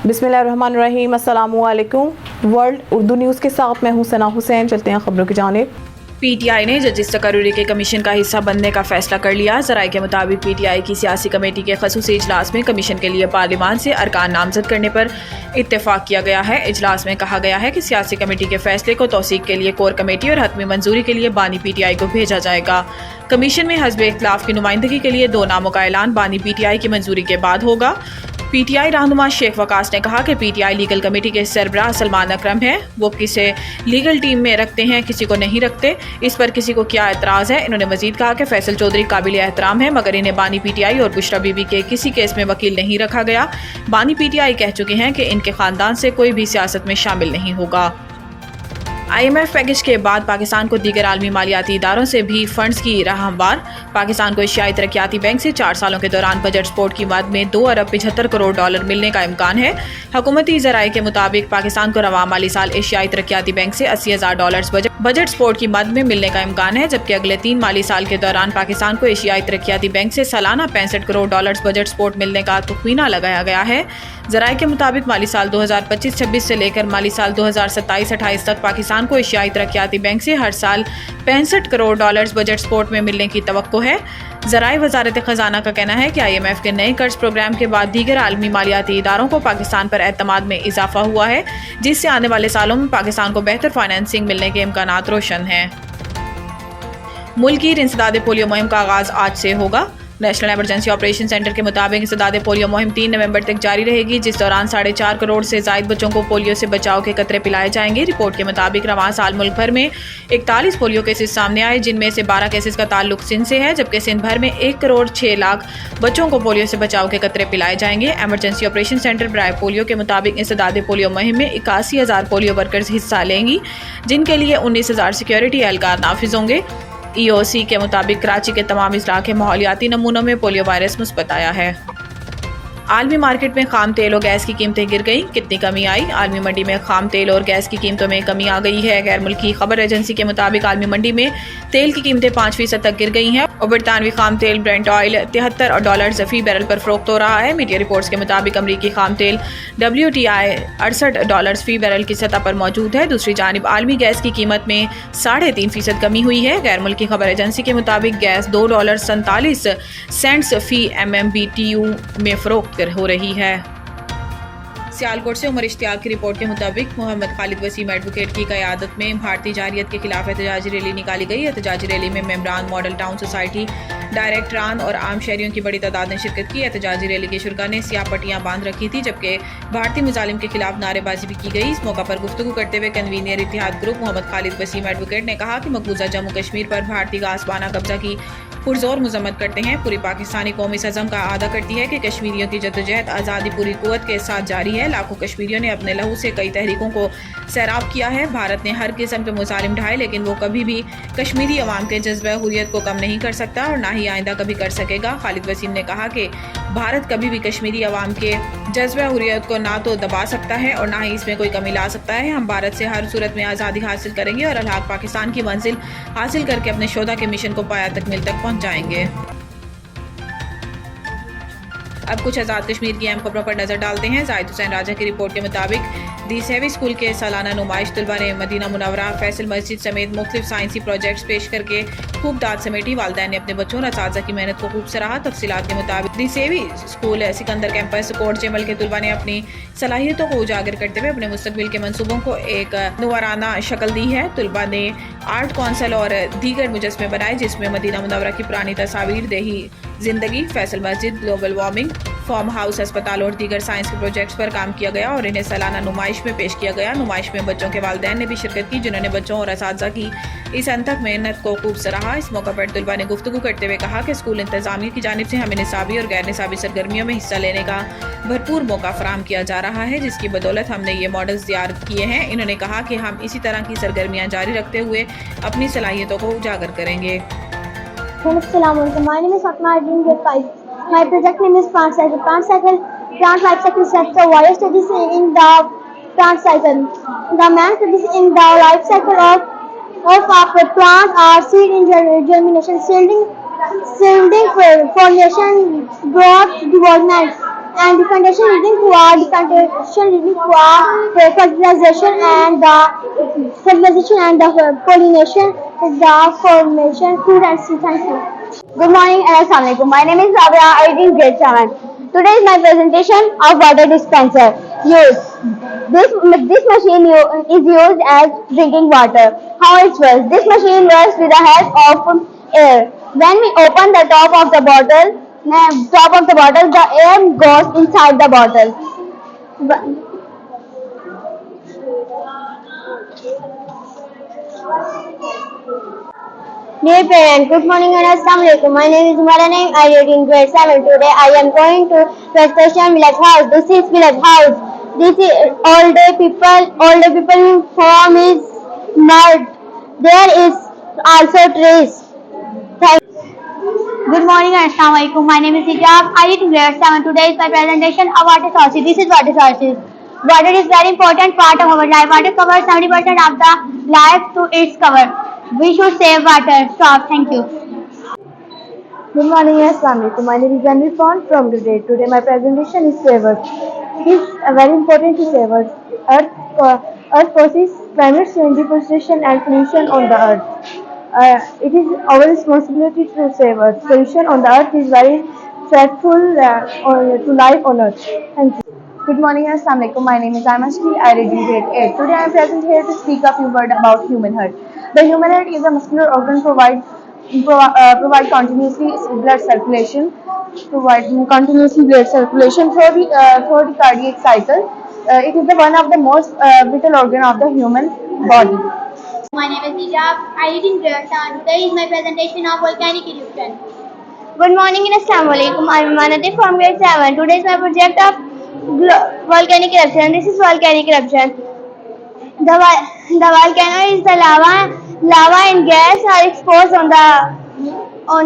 बिस्मिल्लाहिर्रहमानिर्रहीम। अस्सलामुअलैकुम। World Urdu news के साथ मैं हूं सना हुसैन। चलते हैं खबरों की जानिब। पीटीआई ने जस्टिस तकर्रुरी के कमीशन का हिस्सा बनने का फैसला कर लिया। ज़राए के मुताबिक पीटीआई की सियासी कमेटी के खसूसी इजलास में कमीशन के लिए पार्लियामान से अरकान नामजद करने पर इत्तेफाक किया गया है। इजलास में कहा गया है कि सियासी कमेटी के फैसले को तौसीक के लिए कोर कमेटी और हतमी मंजूरी के लिए बानी पीटीआई को भेजा जाएगा। कमीशन में हज़्ब इख्तिलाफ की नुमाइंदगी के लिए 2 नामों का ऐलान बानी पीटीआई की मंजूरी के बाद होगा। पीटीआई रहनुमा शेख वकास ने कहा कि पीटीआई लीगल कमेटी के सरबराह सलमान अकरम हैं। वो किसे लीगल टीम में रखते हैं, किसी को नहीं रखते, इस पर किसी को क्या एतराज़ है। इन्होंने मजीद कहा कि फैसल चौधरी काबिल एहतराम है, मगर इन्हें बानी पीटीआई और बुशरा बीबी के किसी केस में वकील नहीं रखा गया। बानी पीटीआई कह चुके हैं कि इनके ख़ानदान से कोई भी सियासत में शामिल नहीं होगा। IMF पैकेज के बाद पाकिस्तान को दीगर आलमी मालियाती इदारों से भी फंड्स की राह हमवार। पाकिस्तान को एशियाई तरक्याती बैंक से 4 सालों के दौरान बजट सपोर्ट की मद में $2 अरब 75 करोड़ डॉलर मिलने का इम्कान है। हुकूमती ज़राए के मुताबिक पाकिस्तान को रवां माली साल एशियाई तरक्याती बैंक से $80,000 बजट सपोर्ट की मद में मिलने का इम्कान है, जबकि अगले 3 माली साल के दौरान पाकिस्तान को एशियाई तरक्याती बैंक से सालाना $65 करोड़ बजट सपोर्ट मिलने का तखमीना लगाया गया है। ज़राए के मुताबिक माली साल 2025-26 से लेकर माली साल 2027-28 तक पाकिस्तान को एशियाई तरक्याती बैंक से हर साल $65 करोड़ बजट सपोर्ट में मिलने की तवक्को है। ज़राए वज़ारत ख़जाना का कहना है कि IMF के नए कर्ज प्रोग्राम के बाद दीगर आलमी मालियाती इदारों को पाकिस्तान पर एतमाद में इजाफा हुआ है, जिससे आने वाले सालों में पाकिस्तान को बेहतर फाइनेंसिंग मिलने के इम्कानात रोशन हैं। मुल्क की इंसदाद पोलियो मुहिम का आगाज़ आज से होगा। नेशनल एमरजेंसी ऑपरेशन सेंटर के मुताबिक इंसदाद पोलियो मुहिम 3 नवंबर तक जारी रहेगी, जिस दौरान 4.5 करोड़ से ज़ायद बच्चों को पोलियो से बचाव के कतरे पिलाए जाएंगे। रिपोर्ट के मुताबिक रवां साल मुल्क भर में 41 पोलियो केसेस सामने आए, जिनमें से 12 केसेस का ताल्लुक सिंध से है, जबकि सिंध भर में 1 करोड़ 6 लाख बच्चों को पोलियो से बचाव के कतरे पिलाए जाएंगे। एमरजेंसी ऑपरेशन सेंटर बराए पोलियो के मुताबिक इंसदाद पोलियो मुहिम में 81,000 पोलियो वर्कर्स हिस्सा लेंगी, जिनके लिए 19,000 सिक्योरिटी एहलकार नाफिज होंगे। EOC के मुताबिक कराची के तमाम अजला के माहौलियाती नमूनों में पोलियो वायरस मुस्बत आया है। आलमी मार्केट में खाम तेल और गैस की कीमतें गिर गईं। कितनी कमी आई? आलमी मंडी में खाम तेल और गैस की कीमतों में कमी आ गई है। गैर मुल्की खबर एजेंसी के मुताबिक आलमी मंडी में तेल की कीमतें 5% तक गिर गई हैं और बरतानवी खाम तेल ब्रेंट ऑयल $73 फी बैरल पर फरोख्त हो रहा है। मीडिया रिपोर्ट्स के मुताबिक अमरीकी खाम तेल WTI $68 फी बैरल की सतह पर मौजूद है। दूसरी जानिब आलमी गैस की कीमत में 3.5% कमी हुई है। गैर मुल्की खबर एजेंसी के मुताबिक गैस $2.47 फी MMBTU में फरोख्त हो रही है। सियालकोट से उमर इश्तियाक की रिपोर्ट के मुताबिक मोहम्मद खालिद वसीम एडवोकेट की क़यादत में भारतीय जारियत के खिलाफ एहतजाजी रैली निकाली गई। एहतजाजी रैली में मेंबरान, मॉडल टाउन सोसाइटी डायरेक्टरान और आम शहरियों की बड़ी तादाद ने शिरकत की। एहतजाजी रैली के शुरा ने सियाह पट्टियां बांध रखी थी, जबकि भारतीय मुजालिम के खिलाफ नारेबाजी भी की गई। इस मौका पर गुफ्तगू करते हुए convener Ittehad group Mohammad Khalid Waseem advocate ने कहा कि मकबूजा जम्मू कश्मीर पर भारतीय का आसमाना कब्जा की पुरजोर मजम्मत करते हैं। पूरी पाकिस्तानी कौम इस अज़म का आदा करती है कि कश्मीरियों की जद्दोजहद आज़ादी पूरी कुव्वत के साथ जारी है। लाखों कश्मीरियों ने अपने लहू से कई तहरीकों को सैराब किया है। भारत ने हर किस्म के मुजालिम ढाए, लेकिन वो कभी भी कश्मीरी अवाम के जज्बे हुर्रियत को कम नहीं कर सकता और ना ही आइंदा कभी कर सकेगा। खालिद वसीम ने कहा कि भारत कभी भी कश्मीरी अवाम के जज्बे हुर्रियत को ना तो दबा सकता है और ना ही इसमें कोई कमी ला सकता है। हम भारत से हर सूरत में आज़ादी हासिल करेंगे और अलहाक पाकिस्तान की मंजिल हासिल करके अपने शोधा के मिशन को पाया तकमील तक जाएंगे। अब कुछ आज़ाद कश्मीर की अहम खबरों पर नजर डालते हैं। जाहिद हुसैन राजा की रिपोर्ट के मुताबिक दी सेवी स्कूल के सालाना नुमाइश तलबा ने मदीना मुनव्वरा, फैसल मस्जिद समेत मुख्तलिफ साइंसी प्रोजेक्ट्स पेश करके खूब दाद समेटी। वालिदैन ने अपने बच्चों और असातिज़ा की मेहनत को खूब सराहा। तफसीलात के मुताबिक दी सेवी स्कूल सिकंदर कैंपस कोट जमल के तलबा ने अपनी सलाहियतों को उजागर करते हुए अपने मुस्तकबिल के मंसूबों को एक नुराना शक्ल दी है। तलबा ने आर्ट कौंसल और दीगर मुजस्मे बनाए, जिसमें मदीना मुनव्वरा की पुरानी तस्वीर, देही जिंदगी, फैसल मस्जिद, ग्लोबल वार्मिंग, फार्म हाउस, अस्पताल और दीगर साइंस के प्रोजेक्ट्स पर काम किया गया और इन्हें सालाना नुमाइश में पेश किया गया। नुमाइश में बच्चों के वालिदैन ने भी शिरकत की, जिन्होंने बच्चों और असातिज़ा की इस अनथक मेहनत को खूब सराहा। इस मौका पर तलबा ने गुफ्तगू करते हुए कहा कि स्कूल इंतजामिया की जानिब से हमें निसाबी और गैर निसाबी सरगर्मियों में हिस्सा लेने का भरपूर मौका फराहम किया जा रहा है, जिसकी बदौलत हमने ये मॉडल्स तैयार किए हैं। इन्होंने कहा कि हम इसी तरह की सरगर्मियाँ जारी रखते हुए अपनी सलाहियतों को उजागर करेंगे। My name is Fatma Adin, grade 5. My project name is Plant Cycle. Plant life cycle sets the wire studies in the plant cycle. The main studies in the life cycle of a plant are seed in germination, seeding, formation, growth, development. and decantation leading to fertilization and the pollination, the formation, food and seed. Thank you. Good morning and assalamu alaikum. My name is Rabia. I read in grade 7. Today is my presentation of water dispenser. Use. This machine is used as drinking water. How it works? This machine works with the help of air. When we open the top of the bottle, the air goes inside the bottle. Dear parents, good morning and assalamu alaikum. My name is Maranaim. I read in grade 7. Today I am going to presentation village house. This is village house. This is older people home is mud. There is also trees. Good morning and assalamu alaikum. My name is Hijab. I read in grade 7. Today is my presentation of water sources. This is water sources. Water is very important part of our life. Water covers 70% of the life to its cover. We should save water. Stop. Thank you. Good morning and assalamu alaikum. My name is Anil Pond from Today. Today my presentation is savers. It is very important to save Earth causes climate change, deforestation and pollution on the earth. It is our responsibility to save Earth. Pollution on the earth is very threatful to life on earth. Thank you. Good morning and assalamu alaikum. My name is Aimashki. I read in grade 8. Today I am present here to speak a few words about human heart. The human heart is a muscular organ provide continuously blood circulation through the cardiac cycle. It is one of the most vital organ of the human body. My name is Hijab. I read in grade 7. Today is my presentation of volcanic eruption. Good morning and assalamu alaikum. I am Manati from grade 7. Today is my project of volcanic eruption. This is volcanic eruption. The volcano is the lava and gas are exposed on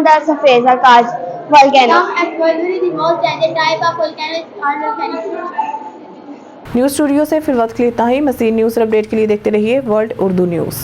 the surface or cause volcano. Actually, the most dangerous type of volcano is volcanic eruption. News studio से फिर वक्त के लिए इतना ही। मज़ीद news और update के लिए देखते रहिए वर्ल्ड उर्दू न्यूज़।